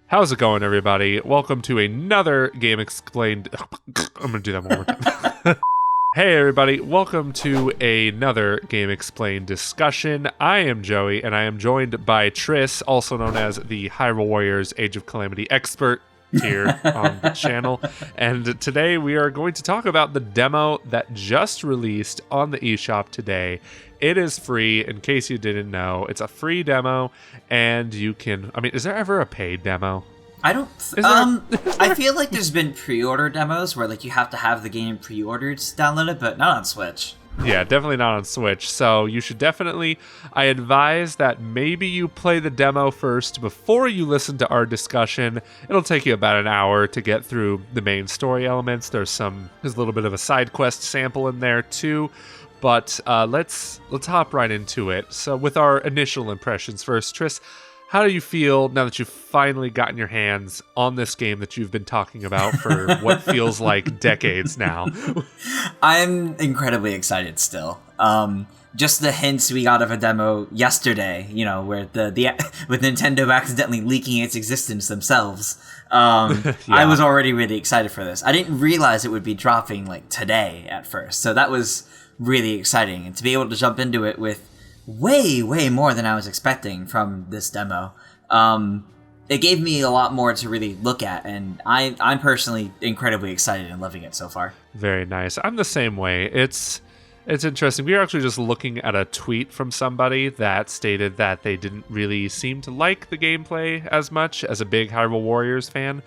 How's it going, everybody? Welcome to another Game Explained. I'm going to do that one more time. Hey, everybody. Welcome to another Game Explained discussion. I am Joey, and I am joined by Triss, also known as the Hyrule Warriors Age of Calamity expert here on the channel. And today we are going to talk about the demo that just released on the eShop today. It is free, in case you didn't know. It's a free demo, and you can... I mean, is there ever a paid demo? I don't... I feel like there's been pre-order demos where like you have to have the game pre-ordered to download it, but not on Switch. Yeah, definitely not on Switch. So you should definitely... I advise that maybe you play the demo first before you listen to our discussion. It'll take you about an hour to get through the main story elements. There's a little bit of a side quest sample in there too. But let's hop right into it. So with our initial impressions first, Triss, how do you feel now that you've finally gotten your hands on this game that you've been talking about for what feels like decades now? I'm incredibly excited still. Just the hints we got of a demo yesterday, you know, where with Nintendo accidentally leaking its existence themselves. Yeah. I was already really excited for this. I didn't realize it would be dropping like today at first, so that was really exciting, and to be able to jump into it with way more than I was expecting from this demo, it gave me a lot more to really look at, and I'm personally incredibly excited and loving it so far. Very nice. I'm the same way. It's interesting. We were actually just looking at a tweet from somebody that stated that they didn't really seem to like the gameplay as much as a big Hyrule Warriors fan,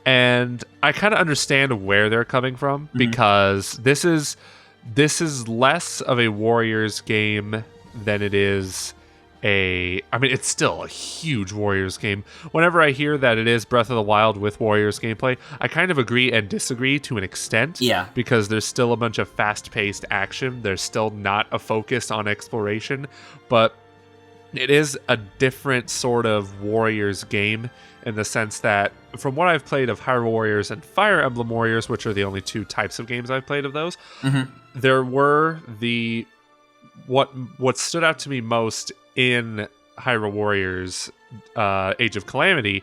and I kind of understand where they're coming from, because this is less of a Warriors game than it is it's still a huge Warriors game. Whenever I hear that it is Breath of the Wild with Warriors gameplay, I kind of agree and disagree to an extent. Yeah. Because there's still a bunch of fast-paced action. There's still not a focus on exploration. But it is a different sort of Warriors game in the sense that, from what I've played of Hyrule Warriors and Fire Emblem Warriors, which are the only two types of games I've played of those, there were what stood out to me most in Hyrule Warriors Age of Calamity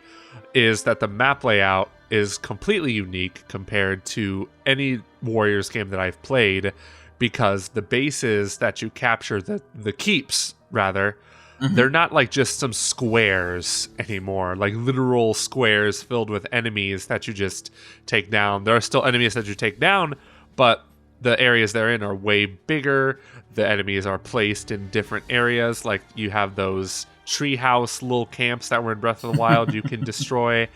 is that the map layout is completely unique compared to any Warriors game that I've played, because the bases that you capture, the keeps rather, they're not like just some squares anymore, like literal squares filled with enemies that you just take down. There are still enemies that you take down, but the areas they're in are way bigger. The enemies are placed in different areas. Like, you have those treehouse little camps that were in Breath of the Wild you can destroy.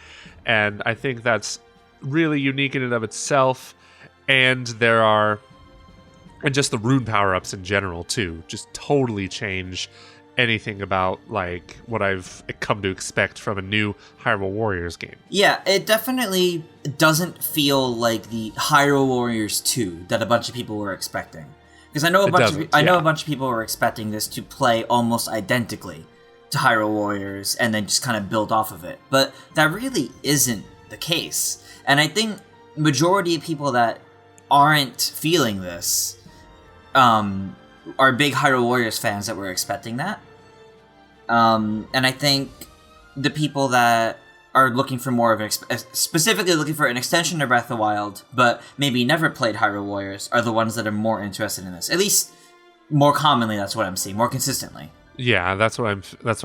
And I think that's really unique in and of itself. And just the rune power-ups in general, too, just totally change anything about like what I've come to expect from a new Hyrule Warriors game. Yeah, it definitely doesn't feel like the Hyrule Warriors 2 that a bunch of people were expecting. Because I know a bunch of people were expecting this to play almost identically to Hyrule Warriors and then just kind of build off of it. But that really isn't the case. And I think majority of people that aren't feeling this are big Hyrule Warriors fans that were expecting that. And I think the people that are looking for more of specifically looking for an extension of Breath of the Wild, but maybe never played Hyrule Warriors, are the ones that are more interested in this. At least more commonly, that's what I'm seeing, more consistently. Yeah, that's what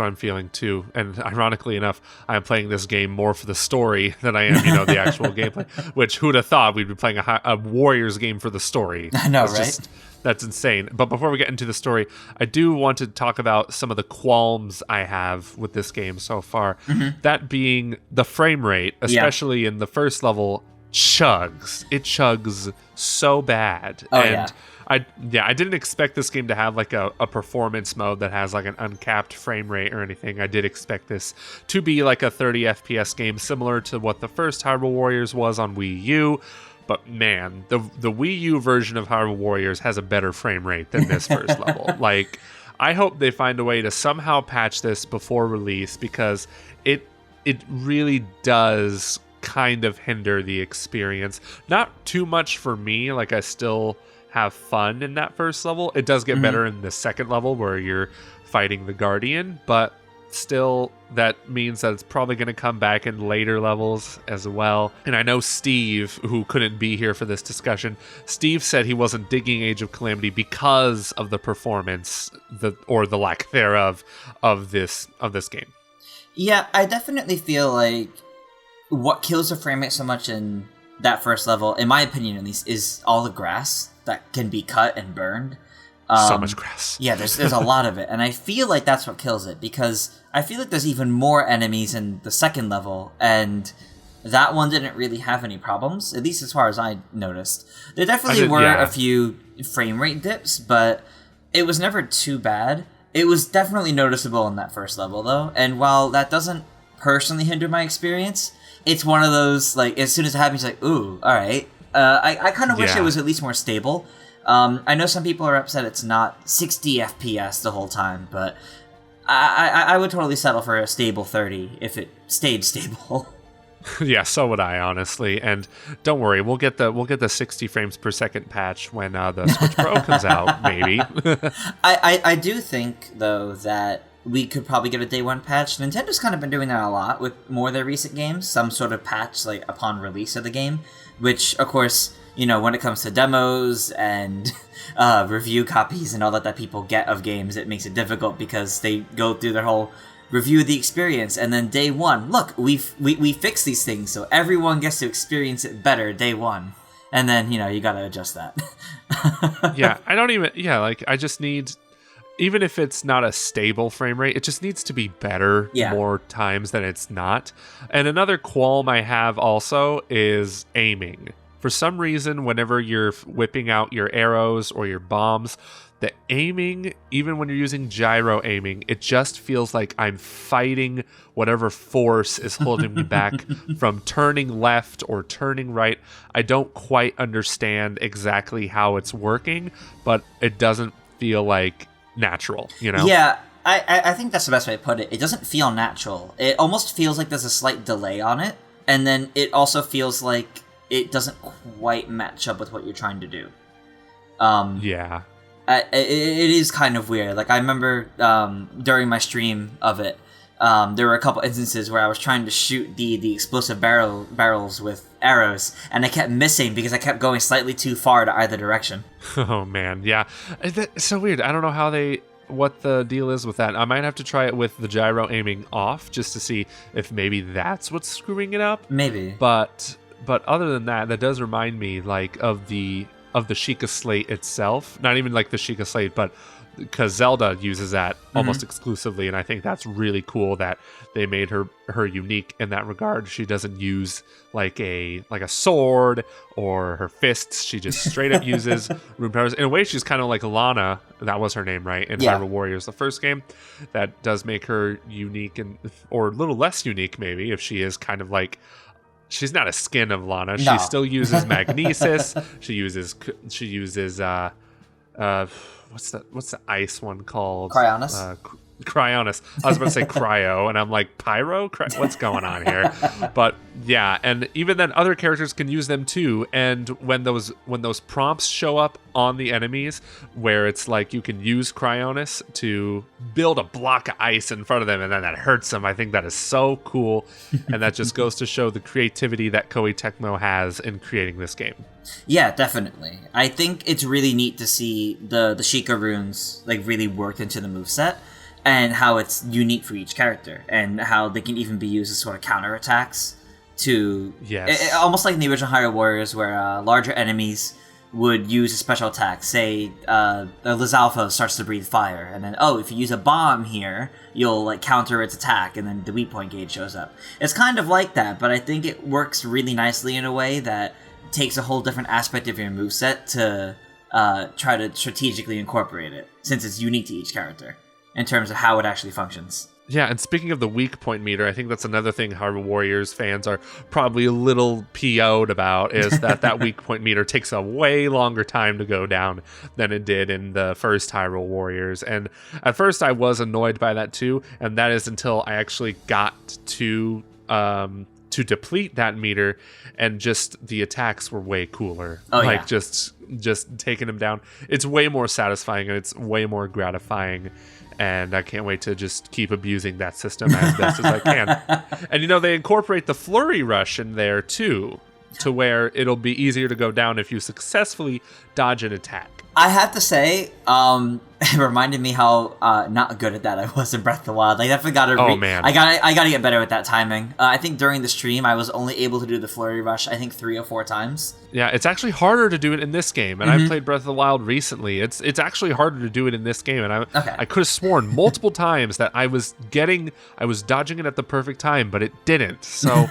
I'm feeling too. And ironically enough, I'm playing this game more for the story than I am, the actual gameplay. Which, who'd have thought we'd be playing a Warriors game for the story? I know, right? That's insane. But before we get into the story, I do want to talk about some of the qualms I have with this game so far. That being the frame rate, especially in the first level, chugs. It chugs so bad. I didn't expect this game to have like a performance mode that has like an uncapped frame rate or anything. I did expect this to be like a 30 FPS game, similar to what the first Hyrule Warriors was on Wii U. But man, the Wii U version of Hyrule Warriors has a better frame rate than this first level. Like, I hope they find a way to somehow patch this before release, because it really does kind of hinder the experience. Not too much for me, like I still have fun in that first level. It does get better in the second level where you're fighting the Guardian, but still, that means that it's probably going to come back in later levels as well. And I know Steve, who couldn't be here for this discussion, Steve said he wasn't digging Age of Calamity because of the performance, or the lack thereof, of this game. Yeah, I definitely feel like what kills the frame rate so much in that first level, in my opinion at least, is all the grass that can be cut and burned. So much grass. Yeah, there's a lot of it, and I feel like that's what kills it, because I feel like there's even more enemies in the second level, and that one didn't really have any problems, at least as far as I noticed. There definitely were a few frame rate dips, but it was never too bad. It was definitely noticeable in that first level, though, and while that doesn't personally hinder my experience, it's one of those, like, as soon as it happens, like, ooh, alright. I kind of wish it was at least more stable. I know some people are upset it's not 60 FPS the whole time, but I would totally settle for a stable 30 if it stayed stable. Yeah, so would I, honestly. And don't worry, we'll get the 60 frames per second patch when the Switch Pro comes out, maybe. I do think, though, that we could probably get a day one patch. Nintendo's kind of been doing that a lot with more of their recent games, some sort of patch like upon release of the game, which, of course, you know, when it comes to demos and review copies and all that people get of games, it makes it difficult because they go through their whole review of the experience, and then day one, look, we fix these things so everyone gets to experience it better day one, and then, you know, you gotta adjust that. I just need, even if it's not a stable frame rate, it just needs to be better more times than it's not. And another qualm I have also is aiming. For some reason, whenever you're whipping out your arrows or your bombs, the aiming, even when you're using gyro aiming, it just feels like I'm fighting whatever force is holding me back from turning left or turning right. I don't quite understand exactly how it's working, but it doesn't feel like natural, you know? Yeah, I think that's the best way to put it. It doesn't feel natural. It almost feels like there's a slight delay on it, and then it also feels like it doesn't quite match up with what you're trying to do. It is kind of weird. Like, I remember during my stream of it, there were a couple instances where I was trying to shoot the explosive barrels with arrows, and I kept missing because I kept going slightly too far to either direction. Oh, man, yeah. It's so weird. I don't know what the deal is with that. I might have to try it with the gyro aiming off just to see if maybe that's what's screwing it up. Maybe. But other than that does remind me, like, of the Sheikah Slate itself. Not even like the Sheikah Slate, but because Zelda uses that almost exclusively, and I think that's really cool that they made her unique in that regard. She doesn't use like a sword or her fists. She just straight up uses rune powers. In a way, she's kind of like Lana. That was her name, right? In Hyrule Warriors, the first game. That does make her unique, or a little less unique, maybe, if she is kind of like. She's not a skin of Lana. No. She still uses magnesis. She uses what's the ice one called? Cryonis. Cryonis. I was about to say cryo, and I'm like, pyro? What's going on here? But yeah, and even then other characters can use them too. And when those prompts show up on the enemies, where it's like you can use Cryonis to build a block of ice in front of them, and then that hurts them, I think that is so cool. And that just goes to show the creativity that Koei Tecmo has in creating this game. Yeah, definitely. I think it's really neat to see the Sheikah runes like really worked into the moveset, and how it's unique for each character, and how they can even be used as sort of counterattacks to... Yes. Almost like in the original Hyrule Warriors, where larger enemies would use a special attack. Say, Lizalfos starts to breathe fire, and then, if you use a bomb here, you'll like counter its attack, and then the weak point gauge shows up. It's kind of like that, but I think it works really nicely in a way that takes a whole different aspect of your moveset to try to strategically incorporate it, since it's unique to each character in terms of how it actually functions. Yeah, and speaking of the weak point meter, I think that's another thing Hyrule Warriors fans are probably a little PO'd about, is that weak point meter takes a way longer time to go down than it did in the first Hyrule Warriors. And at first I was annoyed by that too, and that is until I actually got to to deplete that meter, and just the attacks were way cooler. Just taking them down. It's way more satisfying and it's way more gratifying. And I can't wait to just keep abusing that system as best as I can. And, they incorporate the flurry rush in there, too, to where it'll be easier to go down if you successfully dodge an attack. I have to say, it reminded me how not good at that I was in Breath of the Wild. I definitely got to. Man, I got to get better with that timing. I think during the stream I was only able to do the flurry rush. I think 3 or 4 times. Yeah, it's actually harder to do it in this game. And I played Breath of the Wild recently. It's actually harder to do it in this game. And I could have sworn multiple times that I was dodging it at the perfect time, but it didn't. So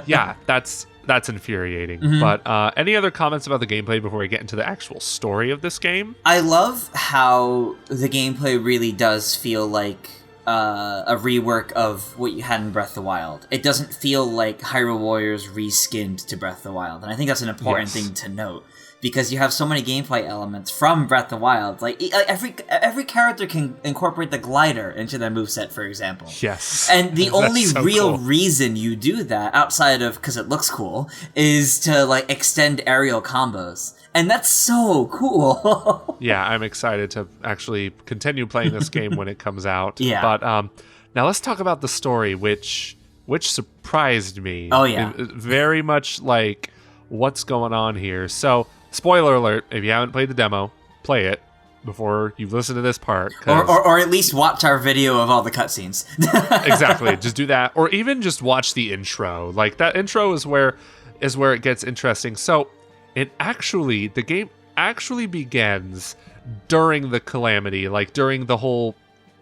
yeah, that's infuriating. But any other comments about the gameplay before we get into the actual story of this game? I love how the gameplay really does feel like a rework of what you had in Breath of the Wild. It doesn't feel like Hyrule Warriors reskinned to Breath of the Wild. And I think that's an important thing to note, because you have so many gameplay elements from Breath of the Wild. Like every character can incorporate the glider into their moveset, for example. Yes. And the only real reason you do that, outside of because it looks cool, is to extend aerial combos. And that's so cool. Yeah, I'm excited to actually continue playing this game when it comes out. Yeah. But now let's talk about the story, which surprised me. Oh, yeah. Very much like what's going on here. So, spoiler alert, if you haven't played the demo, play it before you listen to this part. Or at least watch our video of all the cutscenes. Exactly. Just do that. Or even just watch the intro. That intro is where it gets interesting. So, the game actually begins during the Calamity, during the whole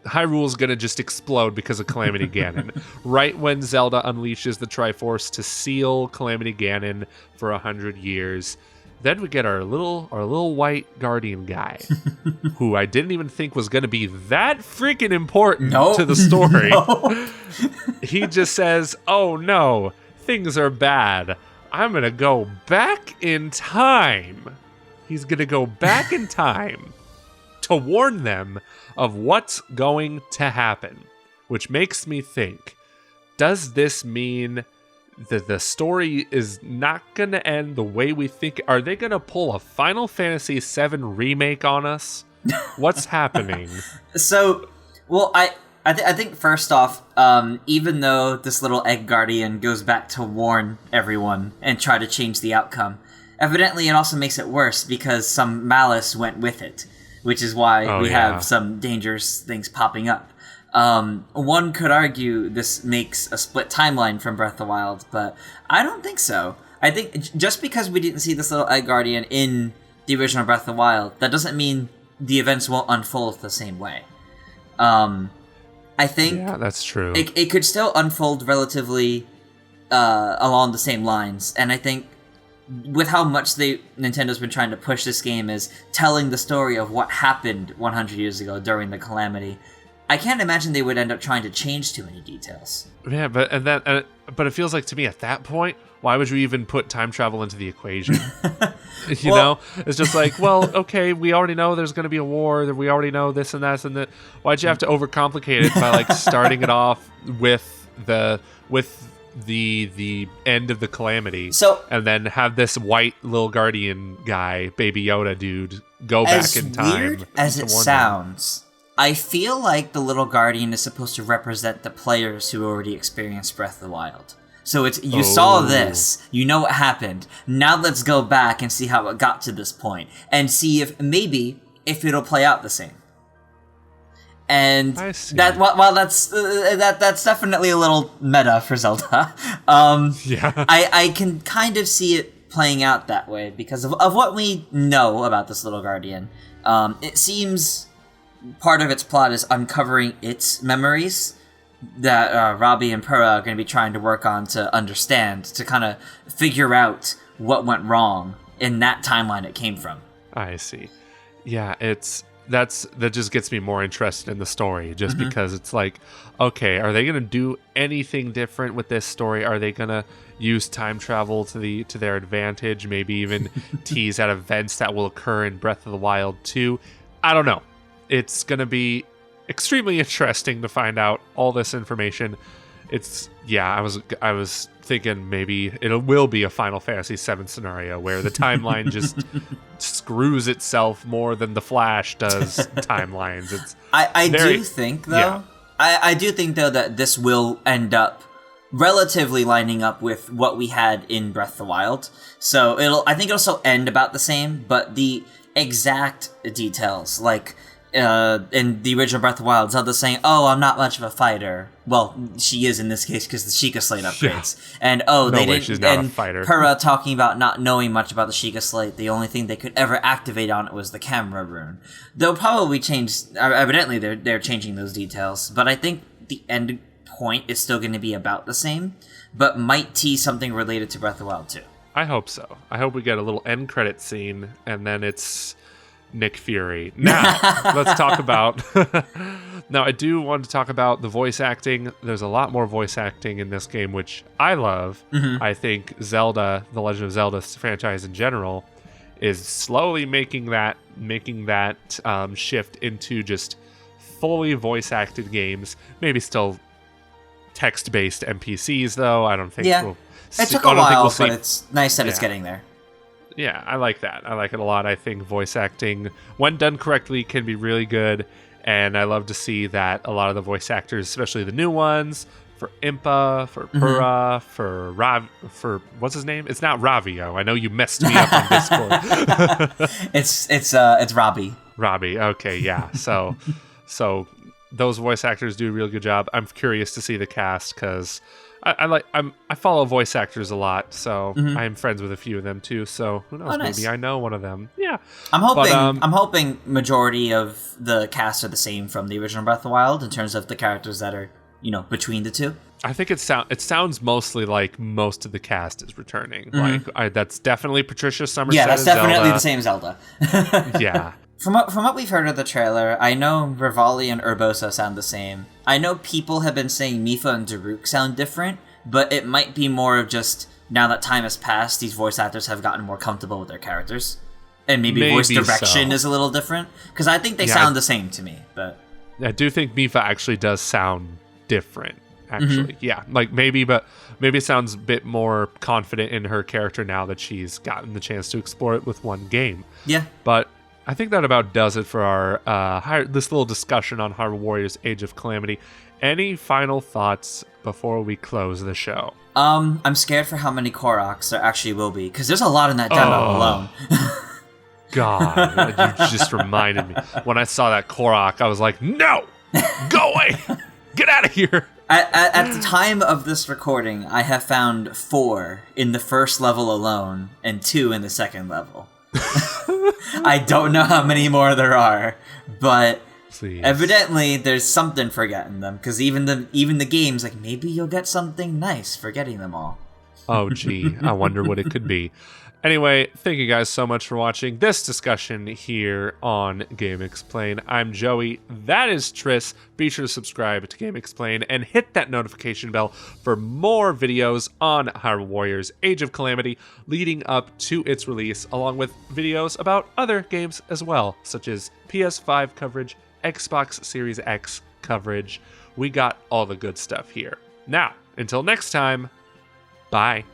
Hyrule's gonna just explode because of Calamity Ganon. Right when Zelda unleashes the Triforce to seal Calamity Ganon for 100 years. Then we get our little white guardian guy, who I didn't even think was gonna be that freaking important to the story. No. He just says, "Oh no, things are bad. I'm going to go back in time." He's going to go back in time to warn them of what's going to happen, which makes me think, does this mean that the story is not going to end the way we think? Are they going to pull a Final Fantasy VII remake on us? What's happening? So, well, I think first off, even though this little egg guardian goes back to warn everyone and try to change the outcome, evidently it also makes it worse because some malice went with it, which is why we have some dangerous things popping up. One could argue this makes a split timeline from Breath of the Wild, but I don't think so. I think just because we didn't see this little egg guardian in the original Breath of the Wild, that doesn't mean the events won't unfold the same way. I think that's true. It could still unfold relatively along the same lines, and I think with how much Nintendo's been trying to push this game is telling the story of what happened 100 years ago during the Calamity, I can't imagine they would end up trying to change too many details. Yeah, but it feels like to me at that point, why would you even put time travel into the equation? You know, it's just okay, we already know there's going to be a war. We already know this and that and that. Why'd you have to overcomplicate it by starting it off with the end of the Calamity, and then have this white little guardian guy, Baby Yoda dude, go back in time? As weird as it sounds, I feel like the little guardian is supposed to represent the players who already experienced Breath of the Wild. So it's you saw this, you know what happened. Now let's go back and see how it got to this point, and see if it'll play out the same. And that while that's definitely a little meta for Zelda. I can kind of see it playing out that way because of what we know about this little guardian. It seems part of its plot is uncovering its memories that Robbie and Purah are going to be trying to work on to understand, to kind of figure out what went wrong in that timeline it came from. I see. Yeah, that just gets me more interested in the story, just because it's okay, are they going to do anything different with this story? Are they going to use time travel to their advantage? Maybe even tease at events that will occur in Breath of the Wild 2? I don't know. It's going to be extremely interesting to find out all this information. I was thinking maybe it will be a Final Fantasy VII scenario where the timeline just screws itself more than the Flash does timelines. I do think though that this will end up relatively lining up with what we had in Breath of the Wild. So I think it'll still end about the same, but the exact details, like in the original Breath of the Wild, Zelda saying, "Oh, I'm not much of a fighter." Well, she is in this case because the Sheikah Slate upgrades, and she's not a fighter. Purah talking about not knowing much about the Sheikah Slate. The only thing they could ever activate on it was the camera rune. They'll probably change. Evidently, they're changing those details, but I think the end point is still going to be about the same, but might tease something related to Breath of the Wild too. I hope so. I hope we get a little end credit scene, and then it's Nick Fury. Now, let's talk about... Now, I do want to talk about the voice acting. There's a lot more voice acting in this game, which I love. Mm-hmm. I think Zelda, the Legend of Zelda franchise in general, is slowly making that shift into just fully voice-acted games. Maybe still text-based NPCs, though. I don't think we'll see. It took a while, but it's nice that it's getting there. Yeah, I like that. I like it a lot. I think voice acting, when done correctly, can be really good. And I love to see that a lot of the voice actors, especially the new ones, for Impa, for Purah, for what's his name? It's not Ravio. I know you messed me up on Discord. It's Robbie. Robbie. Okay, yeah. So those voice actors do a real good job. I'm curious to see the cast because I follow voice actors a lot, so I'm friends with a few of them too. So who knows? Nice. Maybe I know one of them. Yeah, I'm hoping majority of the cast are the same from the original Breath of the Wild in terms of the characters that are between the two. I think it sounds mostly like most of the cast is returning. Like that's definitely Patricia Summerset. Yeah, that's definitely the same Zelda. Yeah. From what we've heard of the trailer, I know Rivali and Urbosa sound the same. I know people have been saying Mipha and Daruk sound different, but it might be more of just, now that time has passed, these voice actors have gotten more comfortable with their characters. And maybe voice direction is a little different. Because I think they sound the same to me. But I do think Mipha actually does sound different, actually. Yeah, like maybe it sounds a bit more confident in her character now that she's gotten the chance to explore it with one game. Yeah. But I think that about does it for our this little discussion on Hyrule Warriors Age of Calamity. Any final thoughts before we close the show? I'm scared for how many Koroks there actually will be, because there's a lot in that demo alone. God, you just reminded me. When I saw that Korok, I was like, no! Go away! Get out of here! At the time of this recording, I have found 4 in the first level alone, and 2 in the second level. I don't know how many more there are, but evidently there's something for getting them, because even the game's like, maybe you'll get something nice for getting them all. Oh gee, I wonder what it could be. Anyway, thank you guys so much for watching this discussion here on Game Explain. I'm Joey, that is Triss. Be sure to subscribe to Game Explain and hit that notification bell for more videos on Hyrule Warriors Age of Calamity leading up to its release, along with videos about other games as well, such as PS5 coverage, Xbox Series X coverage. We got all the good stuff here. Now, until next time, bye.